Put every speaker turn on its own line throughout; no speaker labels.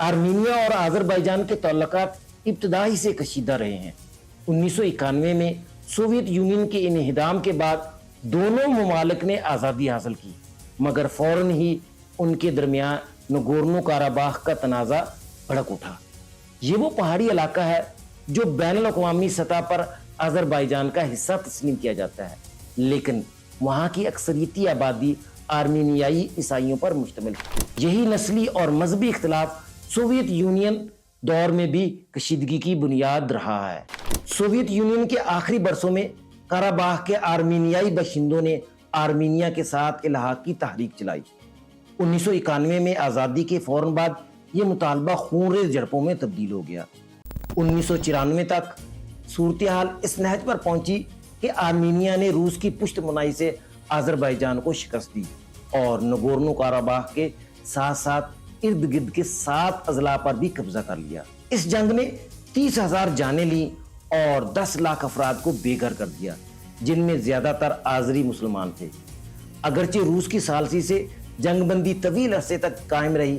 Armenia اور آذربائیجان کے تعلقات ابتدائی سے کشیدہ رہے ہیں۔ 1991 میں سوویت یونین کے انہدام کے بعد دونوں ممالک نے آزادی حاصل کی، مگر فوراً ہی ان کے درمیان نگورنو کاراباخ کا تنازع بھڑک اٹھا۔ یہ وہ پہاڑی علاقہ ہے جو بین الاقوامی سطح پر آذربائیجان کا حصہ تسلیم کیا جاتا ہے، لیکن وہاں کی اکثریتی آبادی آرمینیائی عیسائیوں پر مشتمل ہے۔ یہی نسلی اور مذہبی اختلاف سوویت یونین دور میں بھی کشیدگی کی بنیاد رہا ہے۔ سوویت یونین کے آخری برسوں میں کاراباخ کے آرمینیائی باشندوں نے آرمینیا کے ساتھ الحاق کی تحریک چلائی۔ 1991 میں آزادی کے فوراً بعد یہ مطالبہ خونریز جھڑپوں میں تبدیل ہو گیا۔ 1994 تک صورتحال اس نہج پر پہنچی کہ آرمینیا نے روس کی پشت منائی سے آذربائیجان کو شکست دی اور نگورنو کاراباخ کے ساتھ ساتھ ارد گرد کے 7 اضلاع پر بھی قبضہ کر لیا۔ اس جنگ نے 30,000 جانیں لیں اور 10 لاکھ افراد کو بے گھر کر دیا، جن میں زیادہ تر آذری مسلمان تھے۔ اگرچہ روس کی ثالثی سے جنگ بندی طویل عرصے تک قائم رہی،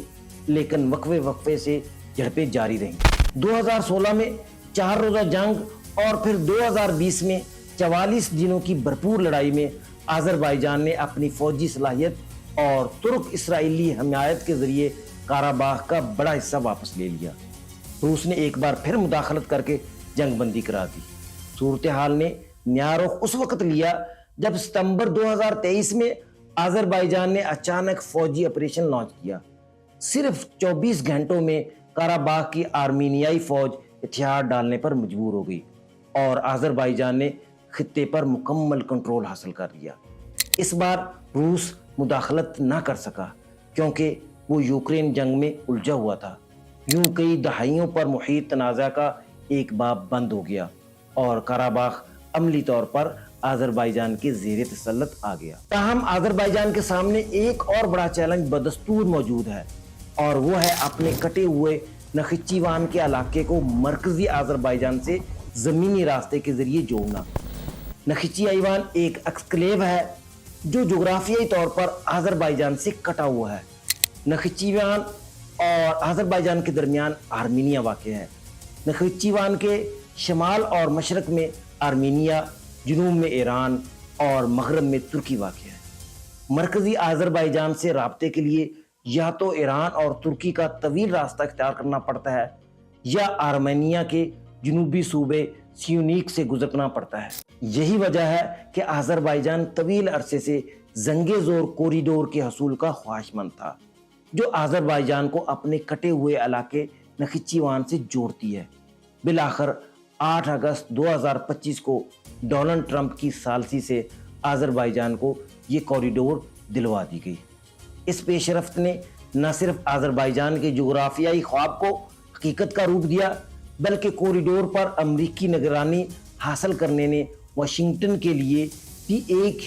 لیکن وقفے سے جھڑپیں جاری رہیں۔ 2016 میں 4 روزہ جنگ اور پھر 2020 میں 44 دنوں کی بھرپور لڑائی میں آذربائیجان نے اپنی فوجی صلاحیت اور ترک اسرائیلی حمایت کے ذریعے کاراباخ کا بڑا حصہ واپس لے لیا۔ روس نے ایک بار پھر مداخلت کر کے جنگ بندی کرا دی۔ صورتحال نے نیا رخ اس وقت لیا جب ستمبر 2023 میں آذربائیجان نے اچانک فوجی آپریشن لانچ کیا۔ صرف 24 گھنٹوں میں کاراباخ کی آرمینیائی فوج ہتھیار ڈالنے پر مجبور ہو گئی اور آذربائیجان نے خطے پر مکمل کنٹرول حاصل کر لیا۔ اس بار روس مداخلت نہ کر سکا کیونکہ وہ یوکرین جنگ میں الجھا ہوا تھا۔ یوں کئی دہائیوں پر محیط تنازع کا ایک باب بند ہو گیا اور کاراباخ عملی طور پر آذربائیجان کے زیر تسلط آ گیا۔ تاہم آذربائیجان کے سامنے ایک اور بڑا چیلنج بدستور موجود ہے اور وہ ہے اپنے کٹے ہوئے نخچیوان کے علاقے کو مرکزی آذربائیجان سے زمینی راستے کے ذریعے جوڑنا۔ نخچیوان ایک ایکسکلیو ہے جو جغرافیائی طور پر آذربائیجان سے کٹا ہوا ہے۔ نخچیوان اور آذربائیجان کے درمیان آرمینیا واقع ہے۔ نخچیوان کے شمال اور مشرق میں آرمینیا، جنوب میں ایران اور مغرب میں ترکی واقع ہے۔ مرکزی آذربائیجان سے رابطے کے لیے یا تو ایران اور ترکی کا طویل راستہ اختیار کرنا پڑتا ہے یا آرمینیا کے جنوبی صوبے سیونیک سے گزرنا پڑتا ہے۔ یہی وجہ ہے کہ آذربائیجان طویل عرصے سے زنگ زور کوریڈور کے حصول کا خواہشمند تھا، جو آذربائیجان کو اپنے کٹے ہوئے علاقے نخچیوان سے جوڑتی ہے۔ بالآخر 8 اگست 2025 کو ڈونلڈ ٹرمپ کی ثالثی سے آذربائیجان کو یہ کوریڈور دلوا دی گئی۔ اس پیش رفت نے نہ صرف آذربائیجان کے جغرافیائی خواب کو حقیقت کا روپ دیا، بلکہ کوریڈور پر امریکی نگرانی حاصل کرنے نے واشنگٹن کے لیے بھی ایک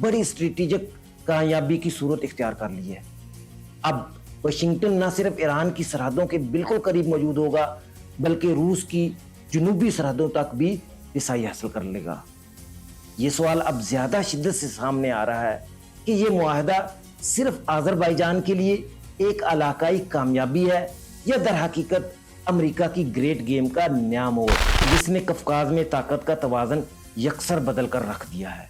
بڑی اسٹریٹجک کامیابی کی صورت اختیار کر لی ہے۔ اب واشنگٹن نہ صرف ایران کی سرحدوں کے بالکل قریب موجود ہوگا، بلکہ روس کی جنوبی سرحدوں تک بھی رسائی حاصل کر لے گا۔ یہ سوال اب زیادہ شدت سے سامنے آ رہا ہے کہ یہ معاہدہ صرف آذربائیجان کے لیے ایک علاقائی کامیابی ہے یا در حقیقت امریکہ کی گریٹ گیم کا نیا موڑ، جس نے قفقاز میں طاقت کا توازن یکسر بدل کر رکھ دیا ہے۔